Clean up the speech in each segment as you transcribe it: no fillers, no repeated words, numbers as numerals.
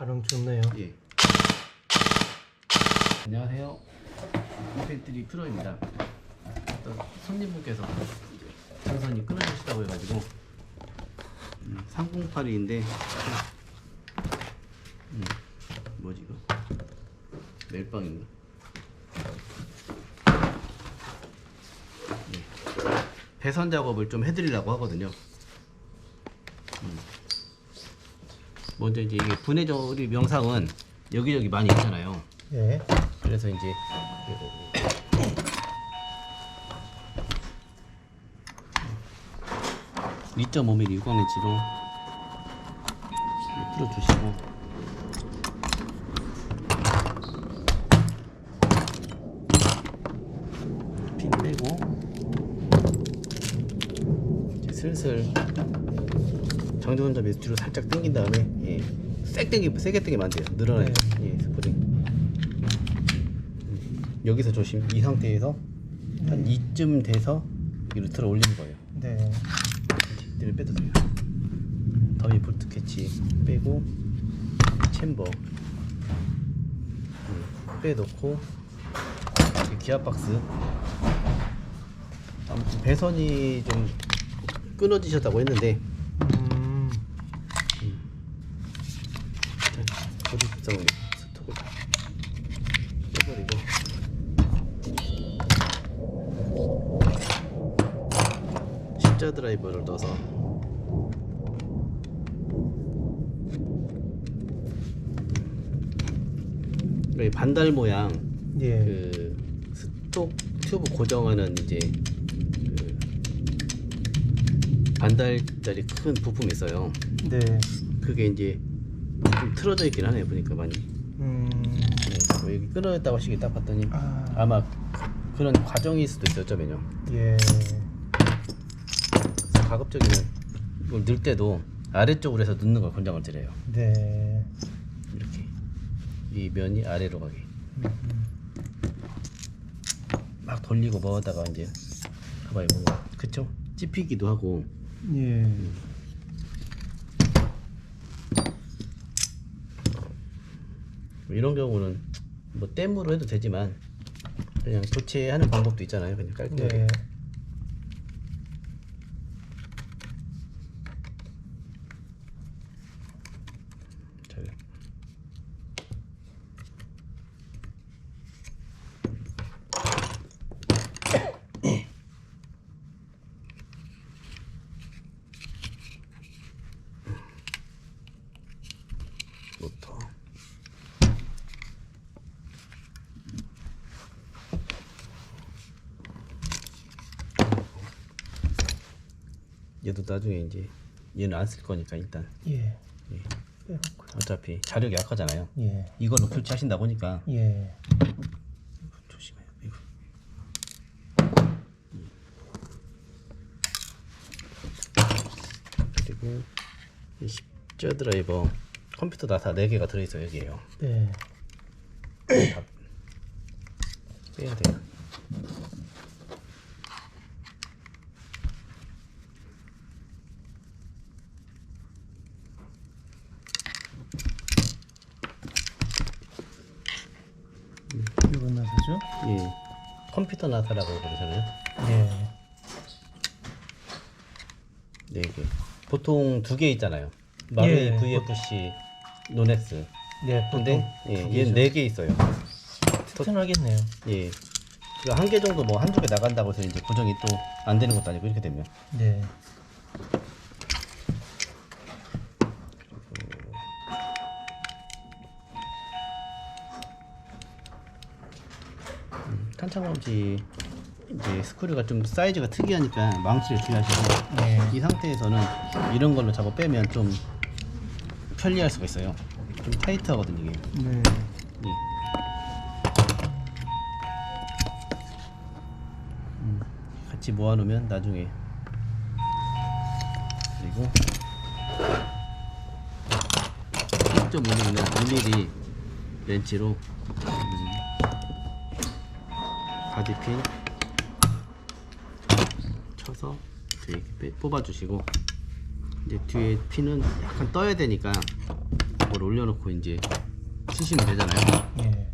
반응 좋네요. 예. 안녕하세요. 인펜트리 프로입니다. 어떤 손님분께서 전선이 끊어지시다고 해가지고 308인데 뭐지 이거? 멜빵인가? 네. 배선 작업을 좀 해드리려고 하거든요. 먼저 이제 이게 분해 조립 명상은 여기저기 많이 있잖아요. 예. 그래서 이제 2.5mm 유광렌치로 풀어주시고 핀 빼고 이제 슬슬 정지훈잡이 뒤로 살짝 당긴 다음에 세게 당기면 안 돼요. 늘어나요. 스프링. 여기서 조심. 이 상태에서 한 이쯤 돼서 여기로 들어 올리는 거예요. 네. 뒤를 빼도 돼요. 더미 볼트 캐치 빼고 챔버 빼놓고 기아 박스. 아무튼 배선이 좀 끊어지셨다고 했는데 조립성을 스톡을 빼버리고 십자 드라이버를 넣어서 여기 반달 모양 예. 그 스톡 튜브 고정하는 이제 그 반달짜리 큰 부품이 있어요. 네. 그게 이제 좀 틀어져 있긴 하네요. 보니까 많이. 여기 끊어졌다고 하시기 딱 봤더니 아마 그런 과정일 수도 있어요. 어쩌면요. 예. 그래서 가급적이면 이걸 넣을 때도 아래쪽으로 해서 넣는 걸 권장을 드려요. 네. 이렇게 이 면이 아래로 가게. 막 돌리고 뭐하다가 이제 봐봐요. 뭔가 그쵸? 찝히기도 하고. 예. 이런 경우는 뭐 땜으로 해도 되지만 그냥 교체하는 방법도 있잖아요. 그냥 깔끔하게. 네. 잘. 모터. 얘도 나중에 이제 얘는 안 쓸 거니까 일단 예. 빼놓고. 어차피 자력이 약하잖아요. 예. 이걸로 교체하신다 보니까 예. 조심해요. 이거. 그리고 이 십자 드라이버 컴퓨터 나사 4개가 들어있어요. 여기에요. 네. 다 빼야 돼요. 이건 나사죠? 예, 컴퓨터 나사라고 그러잖아요. 예. 4개. 보통 2개 있잖아요. 마루이 예. VFC 노넥스. 네. 근데 얘는 4개 있어요. 편하겠네요. 예. 그 1개 정도 뭐 한두 개 나간다고 해서 이제 고정이 또 안 되는 것도 아니고 이렇게 되면. 네. 탄창검지 이제 스크류가 좀 사이즈가 특이하니까 망치를 주의하시고 네. 이 상태에서는 이런 걸로 잡아 빼면 좀 편리할 수가 있어요. 좀 타이트하거든요 이게. 네. 예. 같이 모아놓으면 나중에 그리고 1.5mm 5mm 렌치로 바디핀 쳐서 이렇게 뽑아주시고 이제 뒤에 핀은 약간 떠야 되니까 작업을 올려놓고 이제 치시면 되잖아요. 예.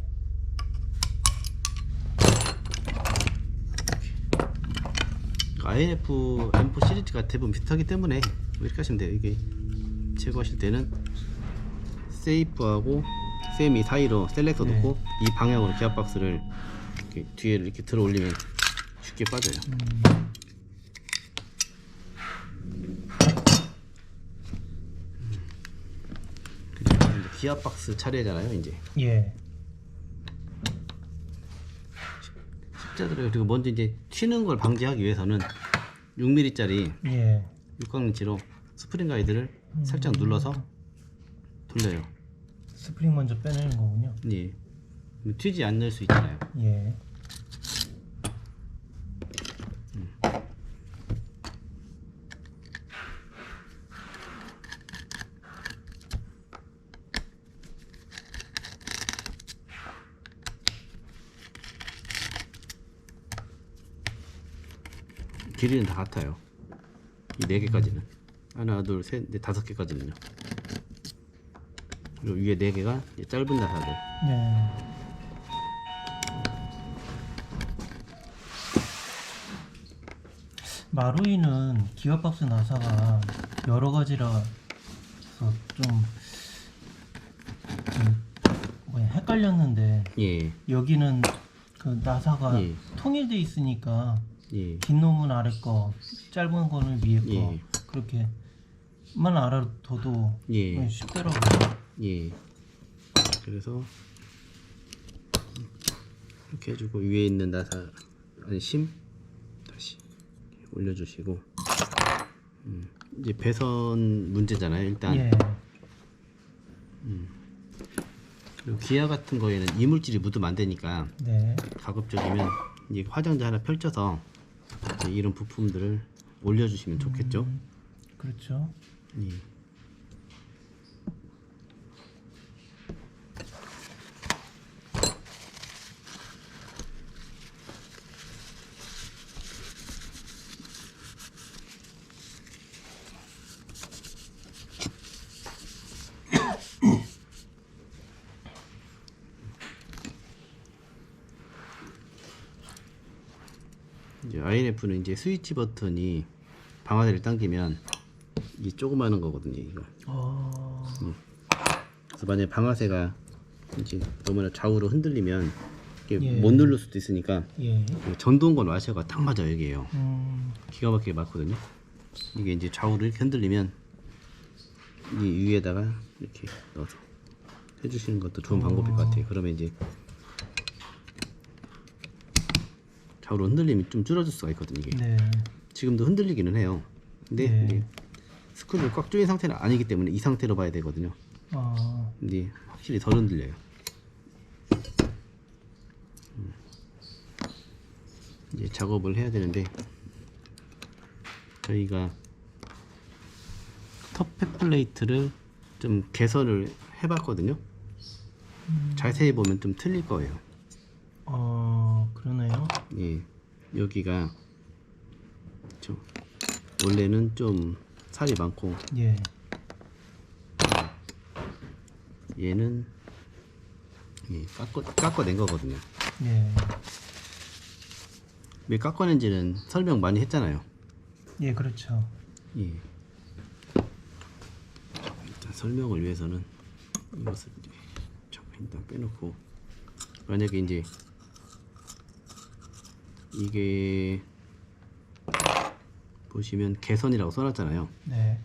INF M4 시리즈가 대부분 비슷하기 때문에 이렇게 하시면 돼요. 이게 제거하실 때는 세이프하고 세미 사이로 셀렉터 네. 놓고 이 방향으로 기압 박스를 이렇게 뒤에 이렇게 들어 올리면 쉽게 빠져요. 그리고 이제 기압 박스 차례잖아요. 이제 예. 십자들어요. 그리고 먼저 이제 튀는 걸 방지하기 위해서는 6mm짜리 예. 육각렌치로 스프링 가이드를 살짝 눌러서 돌려요. 스프링 먼저 빼내는 거군요. 예. 튀지 않을 수 있잖아요. 예. 길이는 다 같아요. 이 4개까지는 하나 둘 셋 넷 5개까지는요. 그리고 위에 4개가 짧은 나사들. 네. 마루이는 기어박스 나사가 여러 가지라서 좀 뭐야 헷갈렸는데 예. 여기는 그 나사가 예. 통일돼 있으니까 예. 긴 놈은 아래 거, 짧은 거는 위에 거 예. 그렇게만 알아둬도 예. 쉽더라고요. 예. 그래서 이렇게 해주고 위에 있는 나사 아니 심 다시 올려주시고 이제 배선 문제잖아요. 일단 예. 그리고 기아 같은 거에는 이물질이 묻으면 안 되니까 네. 가급적이면 이 화장지 하나 펼쳐서 이제 이런 부품들을 올려주시면 좋겠죠. 그렇죠. 예. 이제 INF는 이제 스위치 버튼이 방아쇠를 당기면 이 조그마한 거거든요. 이거. 그래서 만약에 방아쇠가 이제 너무나 좌우로 흔들리면 이게 예. 못 누를 수도 있으니까 예. 전동건 와셔가 딱 맞아요. 여기에요. 음. 기가 막히게 맞거든요. 이게 이제 좌우로 이렇게 흔들리면 이 위에다가 이렇게 넣어서 해주시는 것도 좋은 방법일 것 같아요. 그러면 이제 좌우로 흔들림이 좀 줄어들 수가 있거든요. 이게 네. 지금도 흔들리기는 해요. 근데 네. 이제 스크류 꽉 조인 상태는 아니기 때문에 이 상태로 봐야 되거든요. 근데 확실히 덜 흔들려요. 이제 작업을 해야 되는데 저희가 톱팩 플레이트를 좀 개선을 해봤거든요. 자세히 보면 좀 틀릴 거예요. 그러네요. 예, 여기가 원래는 좀 살이 많고 예. 얘는 예, 깎아낸 거거든요. 예. 왜 깎아낸지는 설명 많이 했잖아요. 예, 그렇죠. 예. 일단 설명을 위해서는 이것을 이제 잠깐 일단 빼놓고 만약에 이제 이게 보시면 개선이라고 써놨잖아요. 네.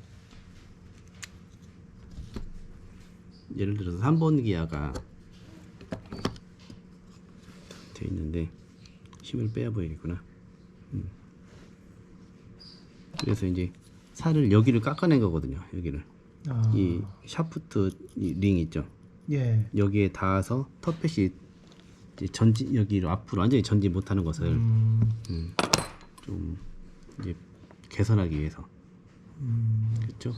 예를 들어서 3번 기아가 돼 있는데 힘을 빼야 보이겠구나. 그래서 이제 살을 여기를 깎아낸 거거든요. 여기를 이 샤프트 이 링 있죠. 예. 여기에 닿아서 텃펫이 이제 전진 여기로 앞으로 완전히 전진 못하는 것을 좀 이제 개선하기 위해서 그렇죠?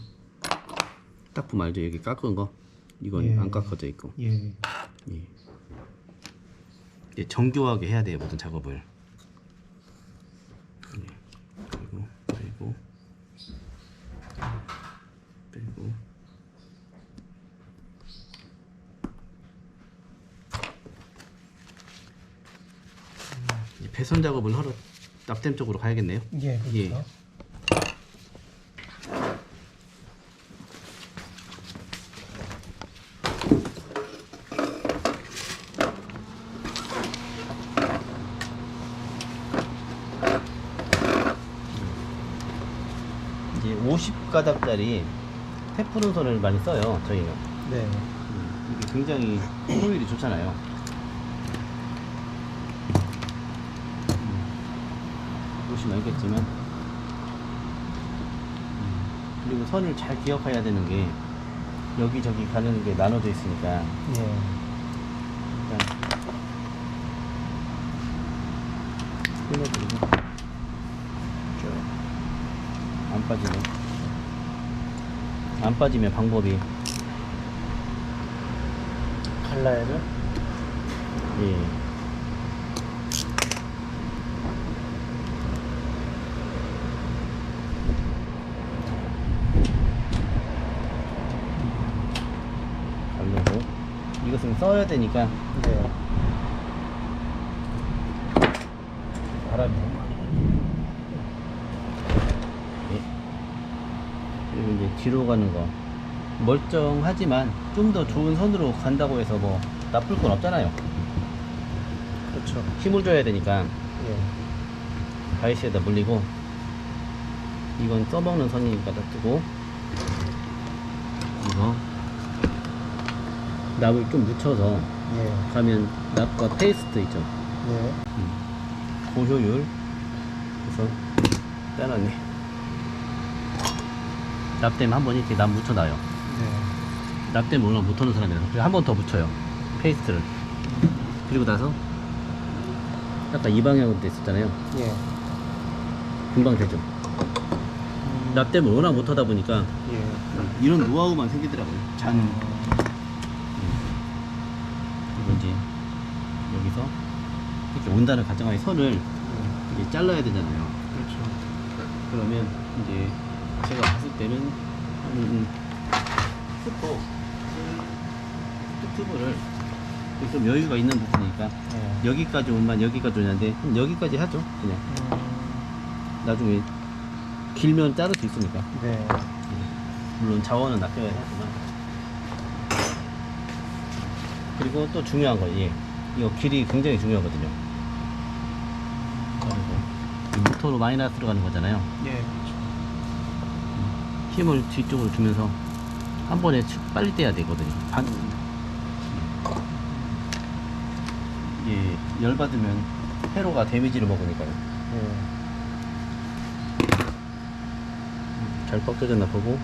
딱 보면 알죠? 여기 깎은 거 이건 예. 안 깎아져 있고 예. 예. 이제 정교하게 해야 돼요. 모든 작업을. 예. 그리고 빼고 배선 작업을 하러 납땜 쪽으로 가야겠네요. 예, 그렇죠. 예. 이제 50가닥짜리 테프론선을 많이 써요, 저희는. 네. 이게 굉장히 효율이 좋잖아요. 보시면 알겠지만, 그리고 선을 잘 기억해야 되는 게 여기저기 가는 게 나눠져 있으니까. 예. 일단 끊어드리고 안 빠지네. 안 빠지면 방법이 갈라야죠. 예. 갈르고 이것은 써야 되니까. 네. 바람이. 예. 그리고 이제 뒤로 가는 거 멀쩡하지만 좀 더 좋은 선으로 간다고 해서 뭐 나쁠 건 없잖아요. 그렇죠. 힘을 줘야 되니까 예. 바이스에다 물리고, 이건 써먹는 선이니까 다 뜨고, 이거 납을 좀 묻혀서 예. 가면 납과 페이스트 있죠. 예. 고효율. 그래서 빼놨네. 납땜 한번 이렇게 납 묻혀놔요. 네. 납땜 올라 못하는 사람이라서 한 번 더 묻혀요, 페이스트를. 그리고 나서 약간 이 방향으로 됐었잖아요. 예. 금방 되죠. 납땜을 워낙 못하다 보니까 예. 이런 노하우만 생기더라고요. 잔. 그리고 이제 여기서 이렇게 온다는 가정하에 선을 이제 잘라야 되잖아요. 그렇죠. 그러면 이제 제가 봤을 때는 스포 튜브를 좀 여유가 있는 부분이니까 예. 여기까지 오면 여기까지 오는데 여기까지 하죠. 그냥 나중에 길면 자를 수 있으니까. 네. 물론 자원은 아껴야 하지만. 그리고 또 중요한 거, 예, 이거 길이 굉장히 중요하거든요. 그리고 이 모터로 마이너스로 가는 거잖아요. 예. 그렇죠. 힘을 뒤쪽으로 주면서 한 번에 빨리 떼야 되거든요. 예, 열 받으면 회로가 데미지를 먹으니까요. 예. 잘 꺾여졌나 보고,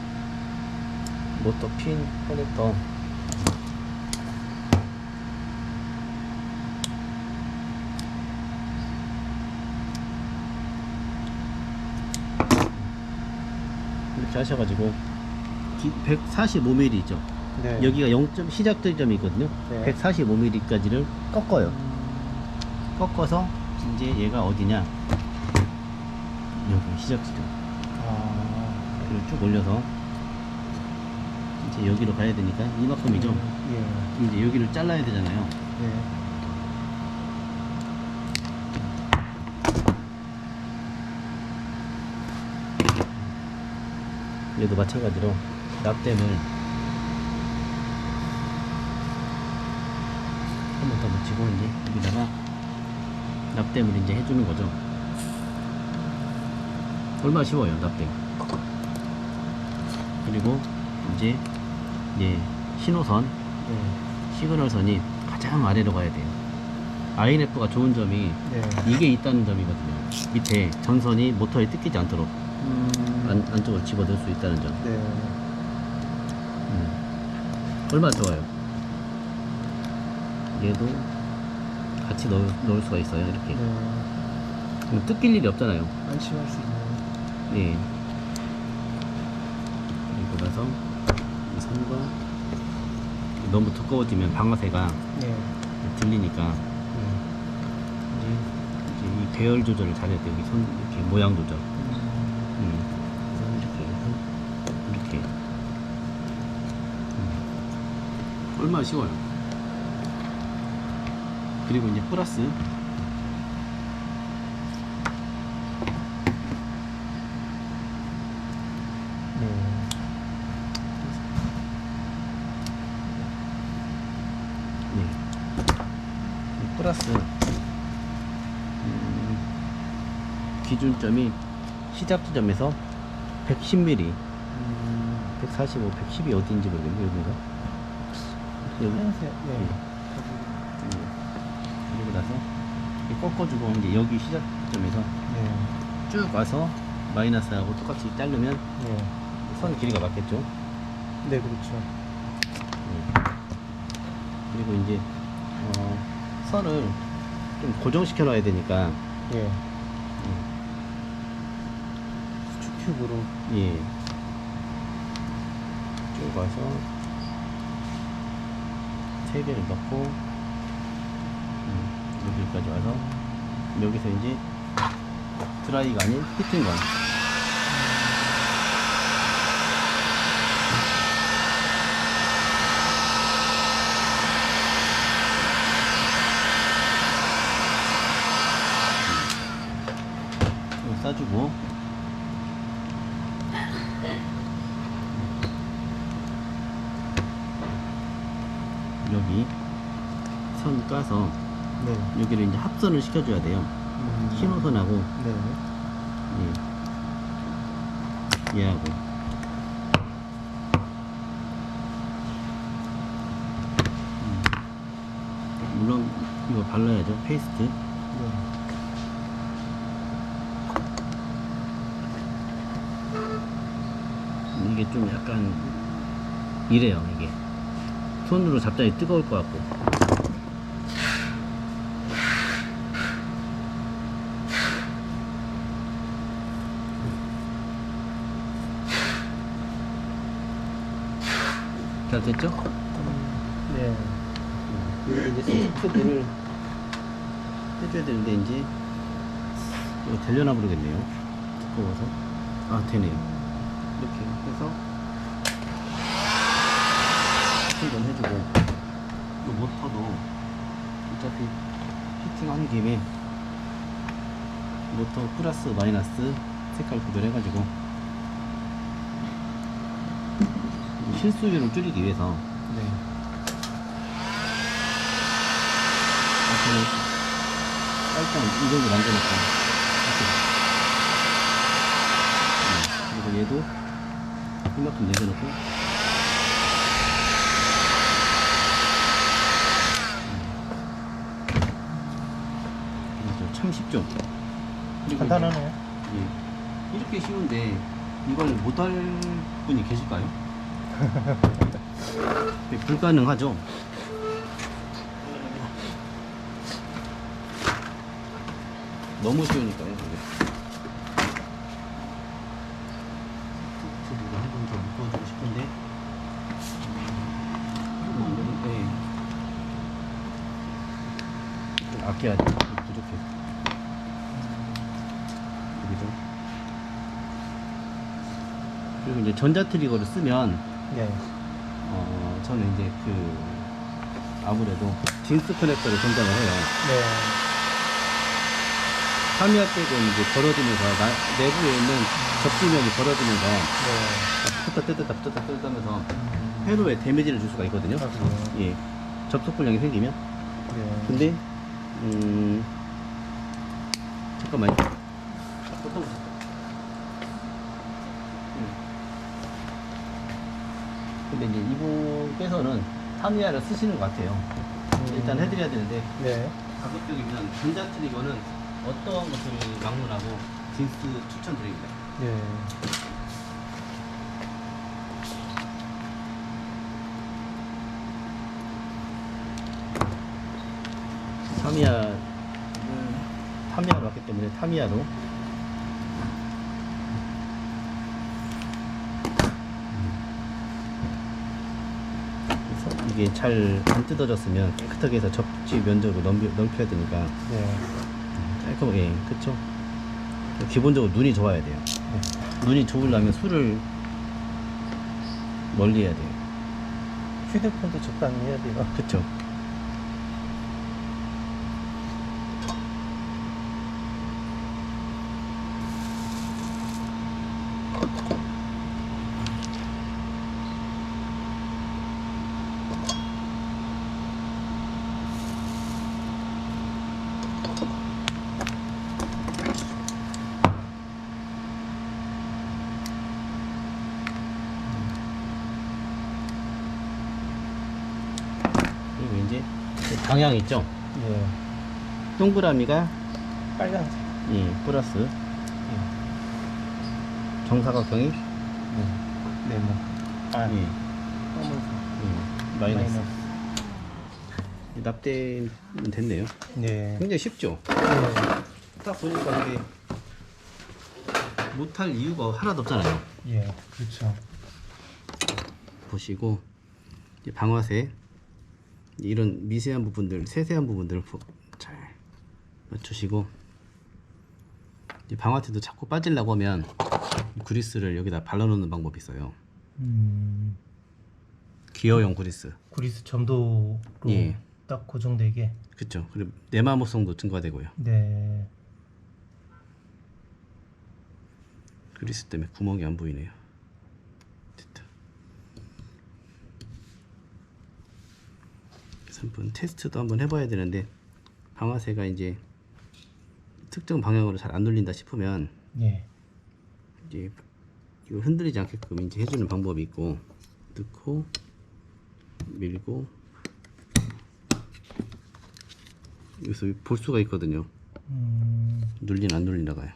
모터 핀 커넥터 이렇게 하셔가지고 145mm 있죠. 네. 여기가 0점 시작 지점이 있거든요. 네. 145mm까지를 꺾어요. 꺾어서 이제 얘가 어디냐, 여기 시작 지점. 그리고 쭉 올려서 이제 여기로 가야 되니까 이만큼이죠. 예. 이제 여기를 잘라야 되잖아요. 예. 얘도 마찬가지로 납땜을 한 번 더 묻히고 이제 여기다가 납땜을 이제 해주는 거죠. 얼마나 쉬워요, 납땜. 그리고 이제 신호선, 시그널선이 가장 아래로 가야 돼요. INF가 좋은 점이 네. 이게 있다는 점이거든요. 밑에 전선이 모터에 뜯기지 않도록 안쪽으로 집어넣을 수 있다는 점. 네. 얼마나 좋아요. 얘도 같이 넣을 수가 있어요, 이렇게. 그럼 뜯길 일이 없잖아요. 안심할 수 있는. 네. 그리고 나서 이 선과 너무 두꺼워지면 방아쇠가 예. 들리니까 이제 이 배열 조절을 잘해야 돼요. 여기 손 이렇게 모양 조절. 그래서 이렇게 얼마나 쉬워요. 그리고 이제 플러스 플러스 기준점이 시작 지점에서 110mm 145, 110이 어딘지 모르겠네. 여긴가? 여기? 하얀색, 예. 그리고 나서 이렇게 꺾어주고 이제 여기 시작점에서 네. 쭉 와서 마이너스하고 똑같이 자르면 네. 선 길이가 맞겠죠. 네, 그렇죠. 그리고 이제 선을 좀 고정시켜 놔야 되니까 예. 수축큐브로. 예. 쭉 와서 세 개를 넣고 여기까지 와서 여기서 이제 드라이가 아닌 히팅건 싸주고 여기 선 까서 네. 여기를 이제 합선을 시켜줘야 돼요. 신호선하고 네. 얘하고 물론 이거 발라야죠. 페이스트. 네. 이게 좀 약간 이래요. 이게 손으로 잡자니 뜨거울 것 같고 잘 됐죠? 네. 그리고 이제 스티크들을 해줘야 되는데 이제 이거 되려나 모르겠네요. 두꺼워서 아 되네요. 이렇게 해서 한번 해주고 이 모터도 어차피 피팅한 김에 모터 플러스 마이너스 색깔 구별해가지고 실수율을 줄이기 위해서 네. 앞에는 깔짝 이 정도 남겨놓고 그리고 얘도 이만큼 내려놓고 참 쉽죠? 그리고 간단하네요. 예, 이렇게 쉬운데 이걸 못할 분이 계실까요? 불가능하죠? 너무 쉬우니까요. 이거 한 번 더 묶어주고 싶은데 좀 아껴야 돼. 부족해. 여기도. 그리고 이제 전자 트리거를 쓰면 네. 저는 이제 아무래도 딘스 커넥터를 전장을 해요. 네. 타미야 쪽은 이제 벌어지면서 내부에 있는 접지면이 벌어지면서 붙었다 뜯었다 하면서 회로에 데미지를 줄 수가 있거든요. 아, 그래요? 예, 접속 불량이 생기면. 네. 근데 잠깐만요. 근데 이제 이분께서는 타미야를 쓰시는 것 같아요. 일단 해드려야 되는데 네. 가급적이면 전자 트리거는 어떠한 것을 막론하고 딘스 추천드립니다. 네. 타미야로 왔기 때문에 타미야로 이게 잘 안 뜯어졌으면 깨끗하게 해서 접지 면적을 넓혀야 되니까 네. 깔끔하게. 그쵸? 기본적으로 눈이 좋아야 돼요. 눈이 좋으려면 술을 멀리 해야 돼요. 휴대폰도 적당히 해야 돼요. 그쵸? 그리고 이제 방향 있죠? 예. 동그라미가 빨간색. 플러스, 예. 정사각형이 네모. 아, 예, 검은색. 마이너스. 납땜은 됐네요. 네. 굉장히 쉽죠? 예. 딱 보니까 이게 못할 이유가 하나도 없잖아요. 예. 그렇죠. 보시고 이제 방아쇠 이런 미세한 부분들, 세세한 부분들을 잘 맞추시고, 이 방아쇠도 자꾸 빠지려고 하면 그리스를 여기다 발라놓는 방법이 있어요. 기어용 그리스. 그리스 점도로 예. 딱 고정되게. 그쵸. 그리고 내마모성도 증가되고요. 네. 그리스 때문에 구멍이 안 보이네요. 됐다. 그래서 한번 테스트도 한번 해봐야 되는데, 방아쇠가 이제 특정 방향으로 잘 안 눌린다 싶으면 예. 이제 이거 흔들리지 않게끔 이제 해주는 방법이 있고, 넣고 밀고 여기서 볼 수가 있거든요. 눌리나 안 눌리나가요.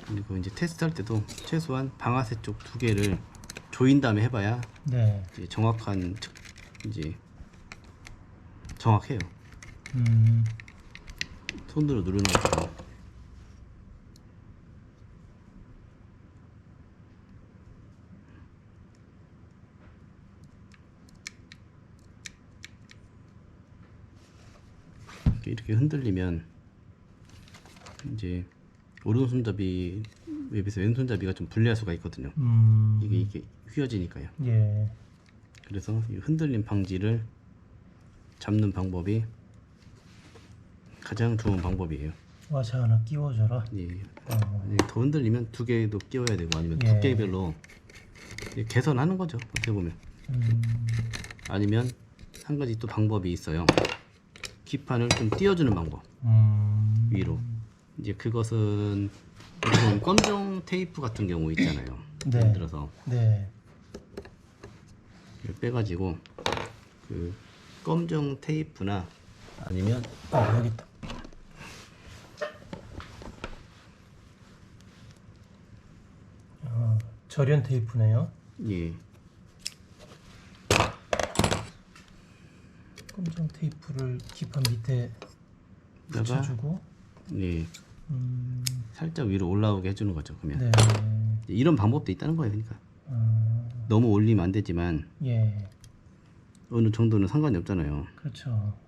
그리고 이제 테스트할 때도 최소한 방아쇠 쪽 두 개를 조인 다음에 해봐야 네. 이제 정확한 이제 정확해요. 손으로 누르는 것처럼. 이렇게 흔들리면 이제 오른손잡이에 비해서 왼손잡이가 좀 불리할 수가 있거든요. 이게 휘어지니까요. 예. 그래서 이 흔들림 방지를 잡는 방법이 가장 좋은 방법이에요. 와샤 하나 끼워줘라. 예. 더 흔들리면 두 개도 끼워야 되고, 아니면 예. 두께별로 개선하는 거죠, 어떻게 보면. 아니면 한 가지 또 방법이 있어요. 기판을 좀 띄워주는 방법. 위로. 이제 그것은 보통 검정 테이프 같은 경우 있잖아요. 네. 예를 들어서 네. 이걸 빼가지고 그 검정 테이프나 아니면 여기 있다. 절연 테이프네요. 예, 검정 테이프를 기판 밑에 다가 붙여주고. 예, 살짝 위로 올라오게 해주는 거죠. 그러면 네. 이런 방법도 있다는 거예요. 그러니까 너무 올리면 안 되지만 예. 어느 정도는 상관이 없잖아요. 그렇죠.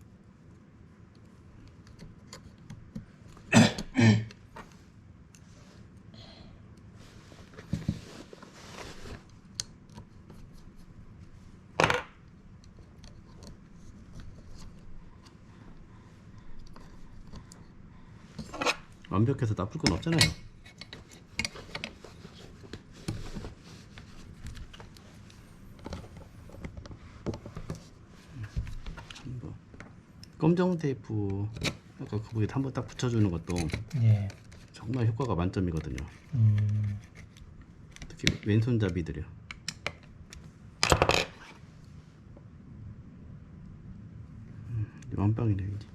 완벽해서 나쁠 건 없잖아요. 한번 검정 테이프 아까 거기에 한번 딱 붙여주는 것도 예. 정말 효과가 만점이거든요. 특히 왼손잡이들이요. 완빵이네요. 이제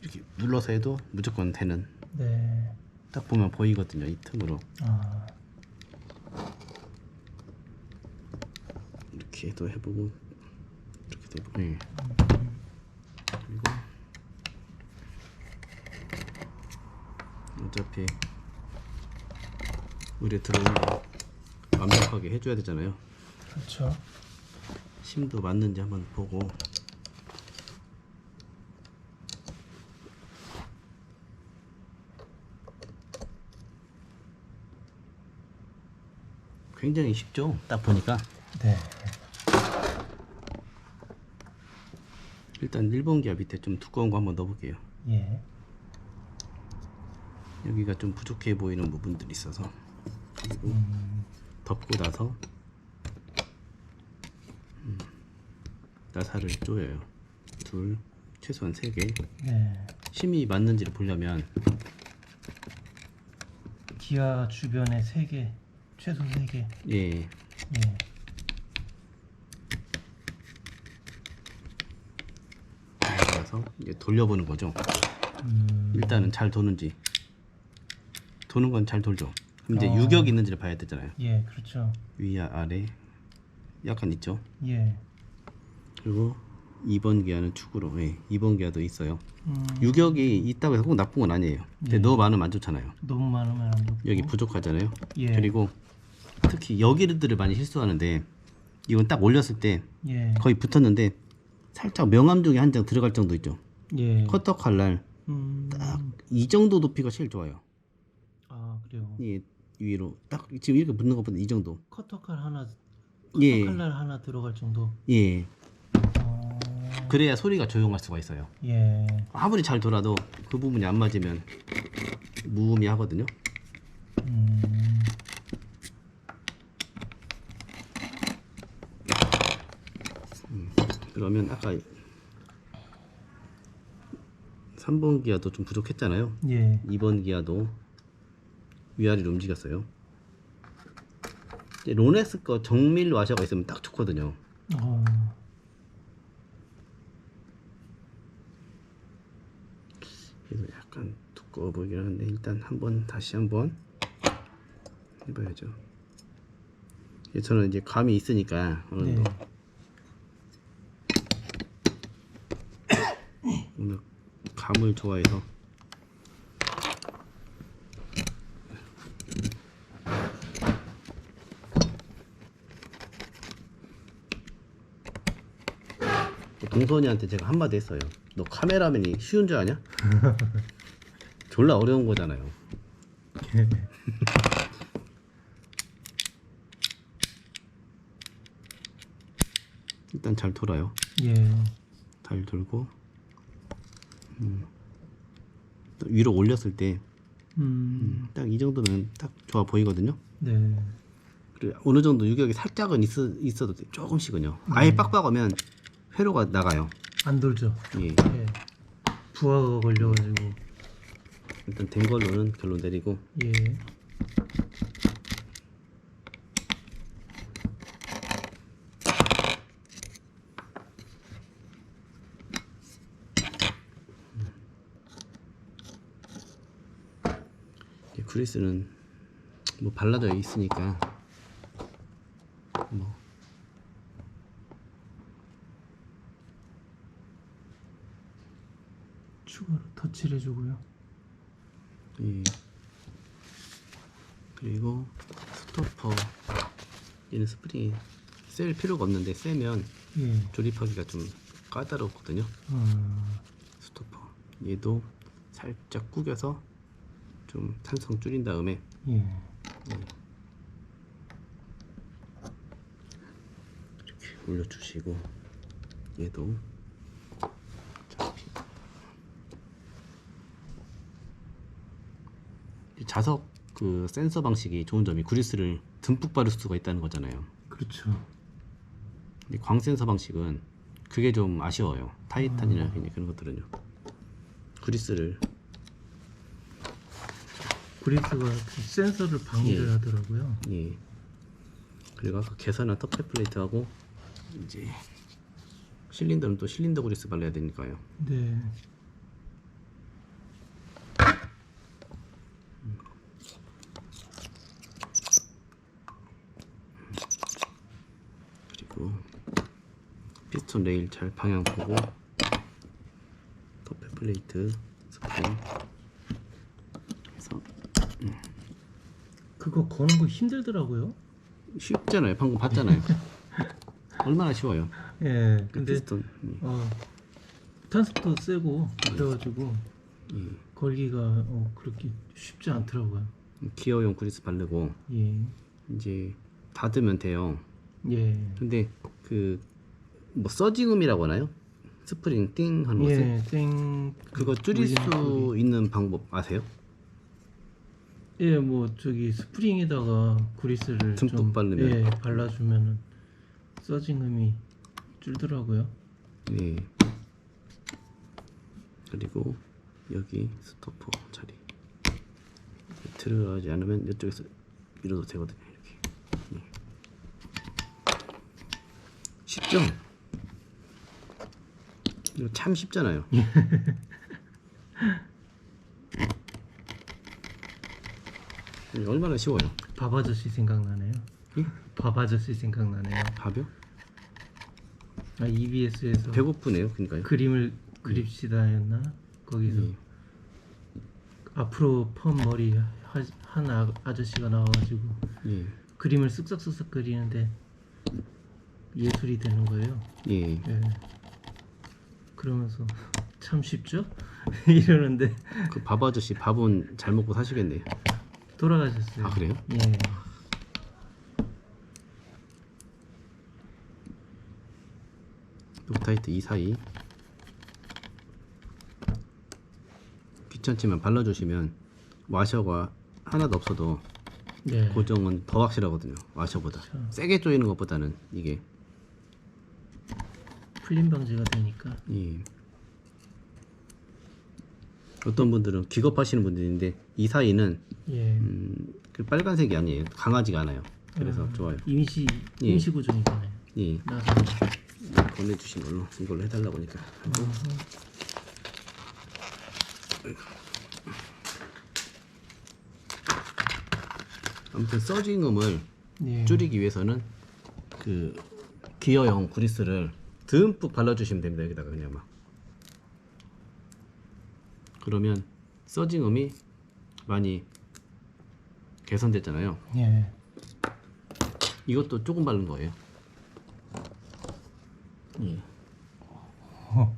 이렇게 눌러서 해도 무조건 되는. 네. 딱 보면 보이거든요, 이 틈으로. 이렇게도 해보고 이렇게도 해보고. 예. 그리고 어차피 의뢰 들어오는 거 완벽하게 해줘야 되잖아요. 그렇죠. 심도 맞는지 한번 보고. 굉장히 쉽죠? 딱 보니까. 네. 일단 1번 기아 밑에 좀 두꺼운 거 한번 넣어볼게요. 예. 여기가 좀 부족해 보이는 부분들이 있어서. 그리고 덮고 나서 나사를 조여요. 둘, 최소한 3개. 네. 심이 맞는지를 보려면 기아 주변에 3개 최소 3개. 예. 예. 그래서 이제 돌려보는 거죠. 음. 일단은 잘 도는지. 도는 건 잘 돌죠. 그럼 이제 어. 유격 있는지를 봐야 되잖아요. 예, 그렇죠. 위와 아래 약간 있죠. 예. 그리고 2번 기아는 축으로, 예, 2번 기아도 있어요. 음. 유격이 있다고 해서 꼭 나쁜 건 아니에요. 근데 예. 너무 많으면 안 좋잖아요. 너무 많으면 안 좋고. 여기 부족하잖아요. 예. 그리고 특히 여기들을 많이 실수하는데, 이건 딱 올렸을 때 예. 거의 붙었는데 살짝 명암 쪽에 한 장 들어갈 정도 있죠. 예. 커터 칼날 딱 이 정도 높이가 제일 좋아요. 아, 그래요. 이 위로 딱 지금 이렇게 붙는 것보다 이 정도. 커터칼 하나, 예. 커터칼날 하나 들어갈 정도. 예. 어. 그래야 소리가 조용할 수가 있어요. 예. 아무리 잘 돌아도 그 부분이 안 맞으면 무의미하거든요. 음. 그러면 아까 3번 기아도 좀 부족했잖아요. 예. 2번 기아도 위아래로 움직였어요. 이제 로네스 거 정밀 와셔가 있으면 딱 좋거든요. 어. 그래서 약간 두꺼워 보이긴 하는데 일단 다시 한번 해봐야죠. 저는 이제 감이 있으니까 어느 네. 정도 오늘 감을 좋아해서 동선이한테 제가 한마디 했어요. 너 카메라맨이 쉬운 줄 아냐? 졸라 어려운 거잖아요. 일단 잘 돌아요. 예. 잘 돌고 또 위로 올렸을 때 딱 이 정도면 딱 좋아 보이거든요. 네. 그리고 어느 정도 유격이 살짝은 있어도 돼. 조금씩은요. 아예 빡빡하면 회로가 나가요. 안 돌죠. 예. 예. 부하가 걸려가지고. 일단 된 걸로는 결론 내리고 예. 이 그리스는 뭐 발라져 있으니까 뭐 추가로 터치를 해주고요. 예. 그리고 스토퍼 얘는 스프링이 셀 필요가 없는데 세면 예. 조립하기가 좀 까다롭거든요. 스토퍼 얘도 살짝 구겨서 좀 탄성 줄인 다음에 예. 이렇게 올려주시고 얘도 이 자석 그 센서 방식이 좋은 점이 그리스를 듬뿍 바를 수가 있다는 거잖아요. 그렇죠. 근데 광 센서 방식은 그게 좀 아쉬워요. 타이탄이나 그런 것들은요. 그리스를 그리스가 그 센서를 방해를 예. 하더라고요. 예. 그리고 아까 개선한 터프 플레이트하고 이제 실린더는 또 실린더 그리스 발라야 되니까요. 네. 그리고 피스톤 레일 잘 방향 보고 터프 플레이트 스프링 해서 그거 거는 거 힘들더라고요. 쉽잖아요. 방금 봤잖아요. 얼마나 쉬워요. 예. 그 근데 피스톤 탄속도 세고 그래가지고 예. 걸기가 그렇게 쉽지 않더라고요. 기어용 그리스 바르고 예. 이제 닫으면 돼요. 예. 근데 그 뭐 서징음이라고 하나요? 스프링 띵 하는 것을 예. 땡. 그거 줄일 울리는 수 소리. 있는 방법 아세요? 예, 뭐 저기 스프링에다가 그리스를 듬뿍 좀 바르면. 예, 발라주면은 서징음이 줄더라고요. 네. 그리고 여기 스토퍼 자리 들어가지 않으면 이쪽에서 밀어도 되거든요. 이렇게. 네. 쉽죠? 이거 참 쉽잖아요. 얼마나 쉬워요. 밥 아저씨 생각나네요. 예? 밥 아저씨 생각나네요. 밥이요? 아, EBS에서 배고프네요. 그러니까요. 그림을 그립시다였나? 거기서 예. 앞으로 펌 머리 한 아저씨가 나와가지고 예. 그림을 쓱싹쓱싹 그리는데 예술이 되는 거예요. 예. 예. 그러면서 참 쉽죠? 이러는데 그 밥 아저씨 밥은 잘 먹고 사시겠네요. 돌아가셨어요. 아, 그래요? 예. 녹타이트 242 귀찮지만 발라주시면 와셔가 하나도 없어도 네. 고정은 더 확실하거든요. 와셔보다 세게 조이는 것보다는 이게 풀림 방지가 되니까. 예. 어떤 분들은 기겁하시는 분들인데 242는 예. 그 빨간색이 아니에요. 강하지가 않아요. 그래서 좋아요. 임시 예. 임시 구종이잖아요. 예. 나서 보내주신 걸로 이걸로 해달라고 하니까 하고. 아무튼 서징음을 예. 줄이기 위해서는 그 기어형 그리스를 듬뿍 발라주시면 됩니다. 여기다가 그냥 막. 그러면 서징음이 많이 개선됐잖아요. 예. 이것도 조금 바른 거예요. 예. 어.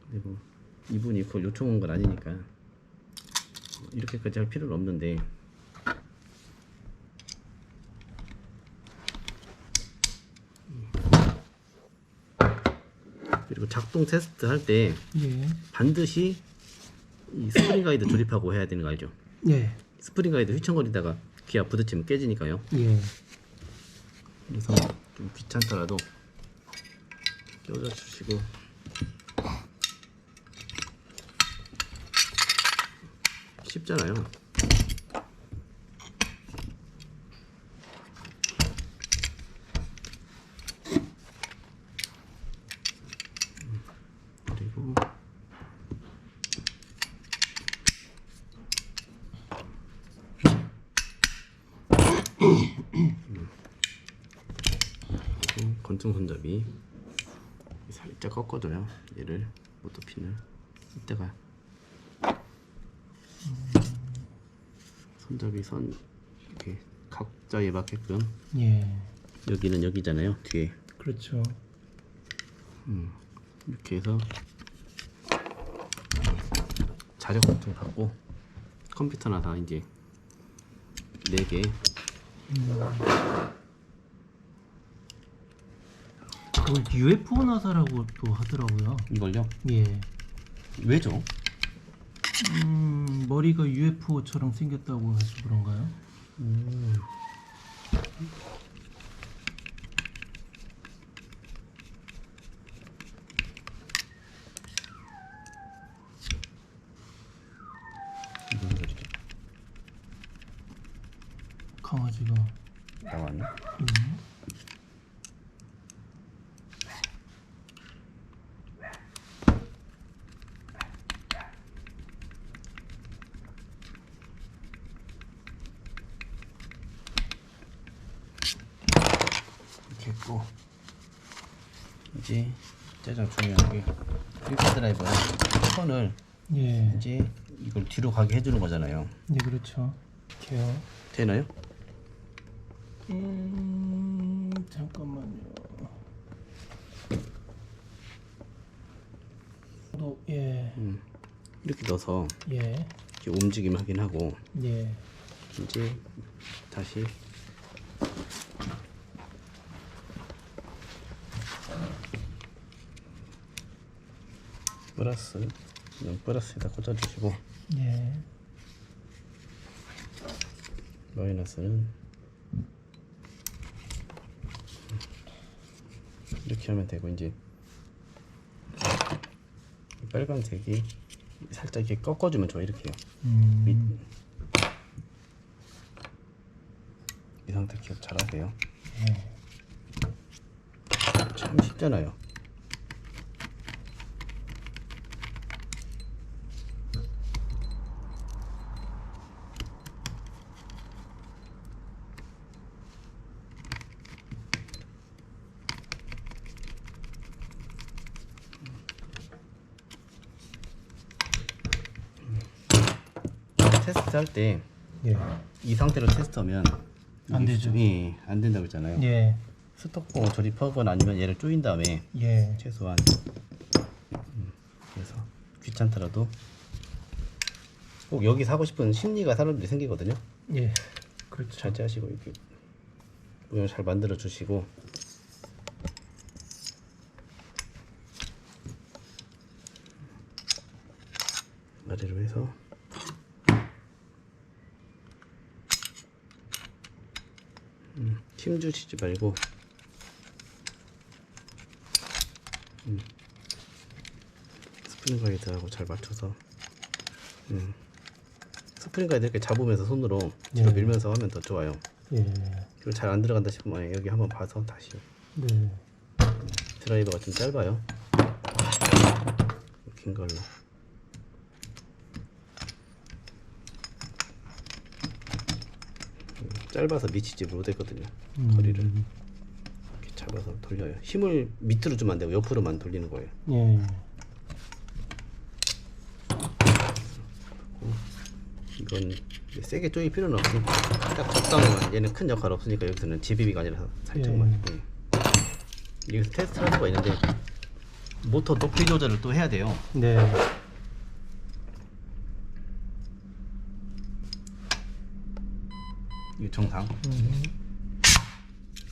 그리고 이분이 그걸 요청한 건 아니니까 이렇게까지 할 필요는 없는데 그리고 작동 테스트 할 때 예. 반드시 이 스프링 가이드 조립하고 해야 되는 거 알죠? 예. 스프링 가이드 휘청거리다가 기아 부딪히면 깨지니까요. 예. 그래서 좀 귀찮더라도 껴줘 주시고 쉽잖아요. 그리고 권총 손잡이 살짝 꺾어줘요. 얘를 모터핀을 이따가 손잡이 선 이렇게 각자에 맞게끔 예. 여기는 여기잖아요. 뒤에 그렇죠. 이렇게 해서 자력 같은 거 받고 컴퓨터나 다 이제 4개 그걸 UFO 나사라고 또 하더라고요. 이걸요? 예. 왜죠? 머리가 UFO처럼 생겼다고 해서 그런가요? 무슨 소리죠? 강아지가 나왔나? 이렇게 했고 이제 가장 중요한 게 휠 드라이버의 선을 예. 이제 이걸 뒤로 가게 해주는 거잖아요. 네, 그렇죠. 이렇게요. 되나요? 잠깐만요. 예. 이렇게 넣어서 예. 이렇게 움직임 확인하고 예. 이제 다시 플러스 플러스에다 꽂아주시고 예. 마이너스는 이렇게 하면 되고 이제 빨간색이 살짝 이렇게 꺾어주면 좋아. 이렇게요. 이 상태 기억 잘하세요. 참 쉽잖아요. 테스트 할 때 이 예. 상태로 테스트하면 안 되죠. 예, 안 된다고 했잖아요. 예. 스토커 조립하거나 아니면 얘를 조인 다음에 예. 최소한 그래서 귀찮더라도 꼭 여기 사고 싶은 심리가 사람들이 생기거든요. 예. 그렇죠. 자제하시고 이렇게 모양 잘 만들어 주시고 아래로 해서 힘 주시지 말고 스프링 가이드하고 잘 맞춰서 스프링 가이드 이렇게 잡으면서 손으로 뒤로 밀면서 하면 더 좋아요. 예. 그리고 잘 안 들어간다 싶으면 여기 한번 봐서 다시. 네. 드라이버가 좀 짧아요. 긴 걸로. 짧아서 미치지 못했거든요. 거리를 이렇게 잡아서 돌려요. 힘을 밑으로 주면 안 되고 옆으로만 돌리는 거예요. 예. 이건 세게 조일 필요는 없으니까 딱 적당히만. 얘는 큰 역할 없으니까 여기서는 지비비가 아니라 살짝만. 여기서 테스트 할 수가 있는데 모터 높이 조절을 또 해야 돼요. 네. 이게 정상.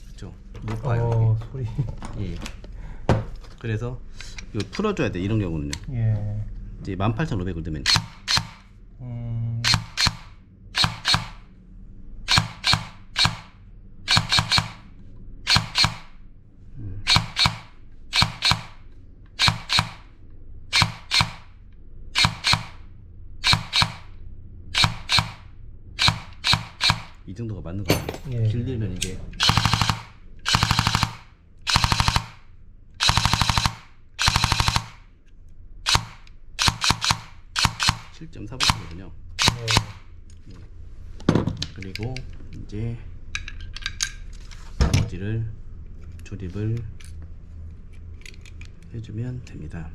그렇죠. 높아요. 소리. 예. 그래서 이거 풀어줘야 돼. 이런 경우는요. 예. 이제 18,500을 넣으면. 이 정도가 맞는 거 같아요. 예. 길들면 이제 (7.4V)거든요. 그리고 이제 나머지를 조립을 해주면 됩니다.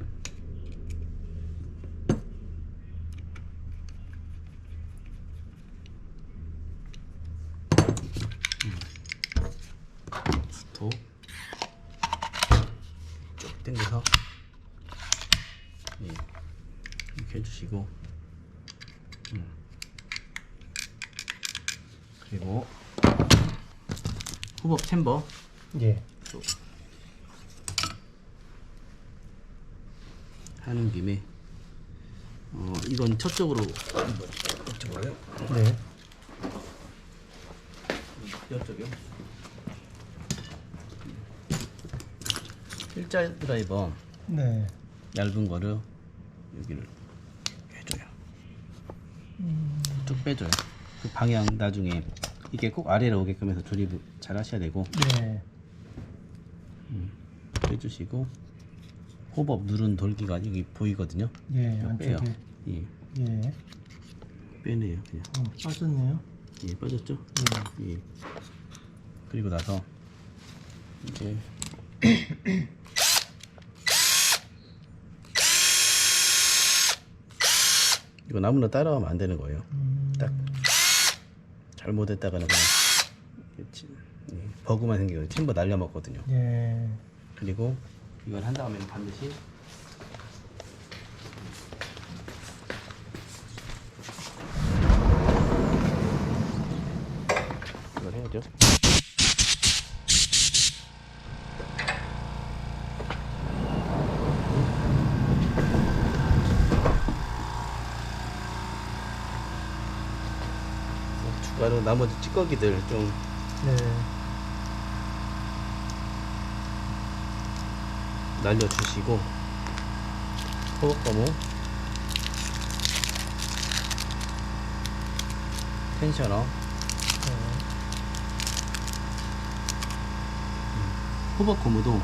스톱 쭉 당겨서 이렇게 해주시고 그리고 후법 챔버 예. 또 하는 김에 이건 저쪽으로 저거요? 네. 이쪽이요? 일자 드라이버 네. 얇은 거를 여기를 해줘요. 쭉 빼줘요. 그 방향 나중에 이게 꼭 아래로 오게끔 해서 조립 잘 하셔야 되고. 네. 빼주시고 호법 누른 돌기가 여기 보이거든요. 예. 빼요. 안쪽에. 예. 예. 빼내요 그냥. 빠졌네요. 예, 빠졌죠? 예. 예. 그리고 나서 이제 이거 아무나 따라하면 안 되는 거예요. 딱 잘못했다가는 그냥 버그만 생기고 챔버 날려먹거든요. 예. 그리고 이걸 한 다음에 반드시 이걸 해야죠. 추가로 나머지 찌꺼기들 좀 네. 날려주시고 호흡거무, 텐셔너. 호박 고무도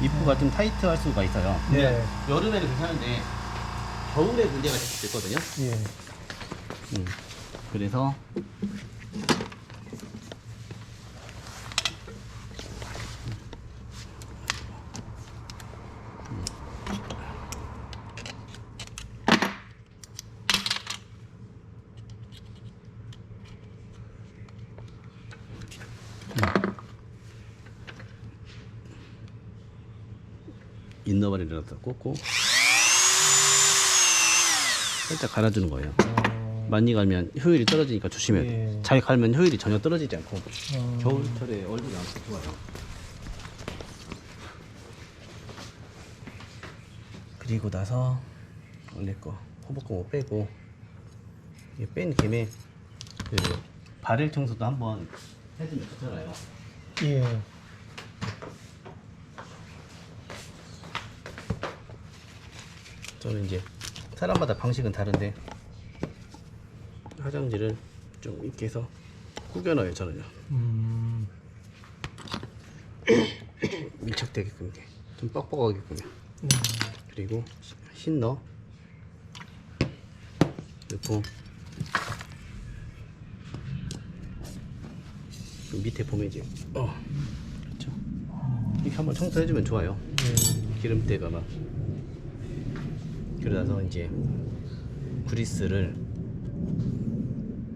입구가 좀 타이트할 수가 있어요. 네. 여름에는 괜찮은데 겨울에 문제가 될 수 있거든요. 예. 그래서 인너바리를 갖다 꽂고 살짝 갈아주는 거예요. 많이 갈면 효율이 떨어지니까 조심해야 돼. 예. 잘 갈면 효율이 전혀 떨어지지 않고 어. 겨울철에 얼지 않고 좋아요. 그리고 나서 원래 거 호박고무 빼고 이뺀 김에 그 바렐 청소도 한번 해주면 좋잖아요. 예. 저는 이제 사람마다 방식은 다른데 화장지를 좀 이렇게 해서 구겨 넣어요. 저는요. 밀착되게끔 이렇게 좀 뻑뻑하게끔요. 그리고 흰너 넣고 밑에 보면 이제 그렇죠. 이렇게 한번 청소해주면 좋아요. 기름때가 막. 그러다서 이제 그리스를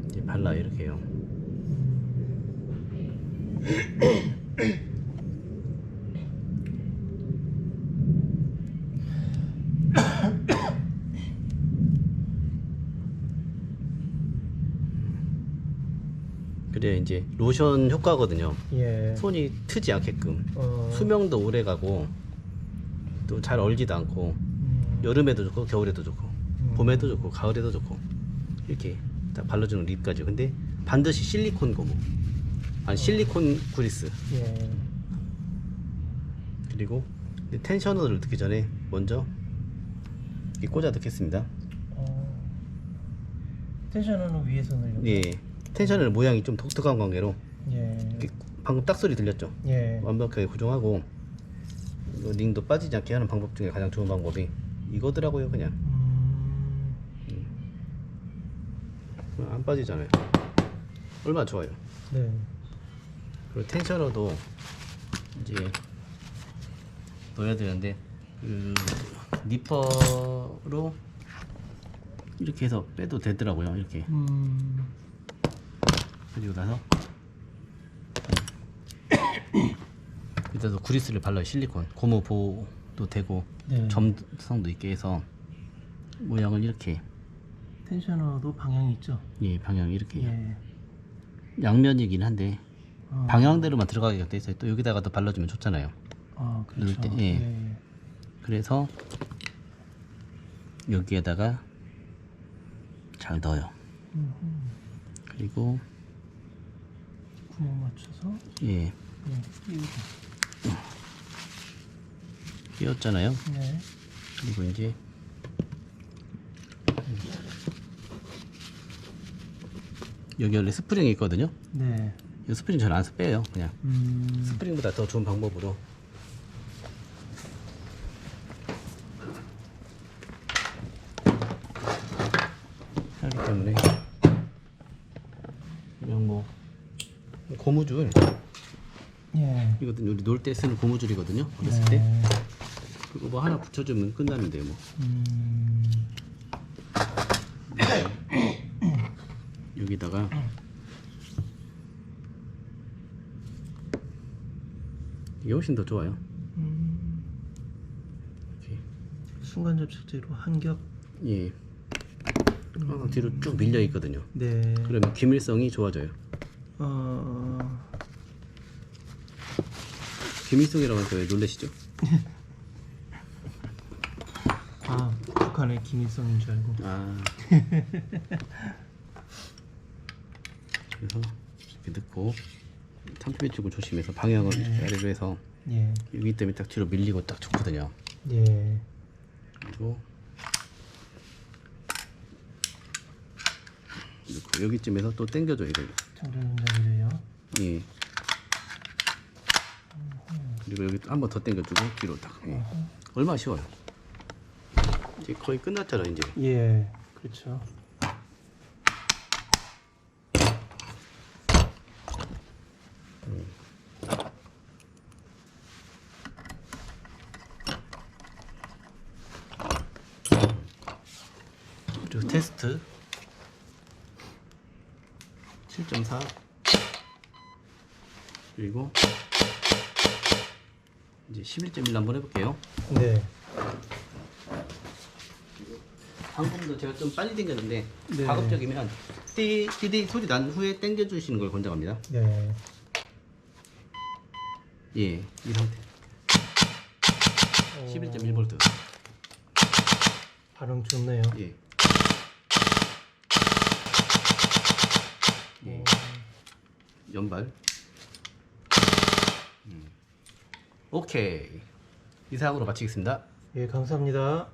이제 발라요. 이렇게요. 그래 이제 로션 효과거든요. 예. 손이 트지 않게끔 어. 수명도 오래 가고 또 잘 얼지도 않고 여름에도 좋고 겨울에도 좋고 봄에도 좋고 가을에도 좋고 이렇게 딱 발라주는 립까지. 근데 반드시 실리콘 고무 아니 실리콘 그리스. 예. 그리고 텐셔너를 넣기 전에 먼저 이 꽂아 넣겠습니다. 텐션은 위에서 넣으려고. 예, 텐셔너 모양이 좀 독특한 관계로 예. 이렇게 방금 딱 소리 들렸죠? 예. 완벽하게 고정하고 이거 링도 빠지지 않게 하는 방법 중에 가장 좋은 방법이 이거더라고요. 그냥 안 빠지잖아요. 얼마나 좋아요. 네. 그리고 텐셔너도 이제 넣어야 되는데 그 니퍼로 이렇게 해서 빼도 되더라고요. 이렇게. 그리고 나서 일단서 그리스를 발라요. 실리콘 고무 보호도 되고 네. 점성도 있게 해서 모양을 이렇게 텐셔너도 방향이 있죠. 예 방향 이렇게 예. 양면이긴 한데 방향대로만 들어가게 돼 있어요. 또 여기다가 더 발라주면 좋잖아요. 아, 그렇죠. 넣을 때, 예. 그래서 여기에다가 잘 넣어요. 그리고 구멍 맞춰서 예 끼우고. 끼웠잖아요. 네. 그리고 이제 여기 원래 스프링이 있거든요. 네. 이 스프링 잘 안 빼요. 그냥 음. 스프링보다 더 좋은 방법으로 하기 때문에 그냥 뭐 고무줄 예. 이거든 우리 놀 때 쓰는 고무줄이거든요. 어렸을 때 네. 그거 뭐 하나 붙여주면 끝나는데요. 뭐 여기다가 이게 훨씬 더 좋아요. 이렇게 순간 접착제로 한 겹. 예 항상 뒤로 쭉 밀려 있거든요. 네. 그러면 기밀성이 좋아져요. 기밀성이라고 하니까 왜 놀라시죠? 아, 북한의 기밀성인 줄 알고. 아 그래서 이렇게 넣고 탄피 쪽을 조심해서 방향을 이렇게 아래로 해서 예. 여기 때문에 딱 뒤로 밀리고 딱 좋거든요. 예. 그리고 여기쯤에서 또 당겨줘 이걸. 장전 동작이래요. 예. 그리고 여기 한 번 더 당겨주고 뒤로 딱. 예. 얼마나 쉬워요. 이제 거의 끝났잖아 이제. 예, 그렇죠. 그리고 테스트 7.4 그리고 이제 11.1 한번 해볼게요. 네. 방금도 제가 좀 빨리 당겼는데 네. 가급적이면 띠디 소리 난 후에 당겨주시는 걸 권장합니다. 네. 예, 이 상태 11.1V. 반응 좋네요. 예. 예. 연발. 오케이. 이상으로 마치겠습니다. 예, 감사합니다.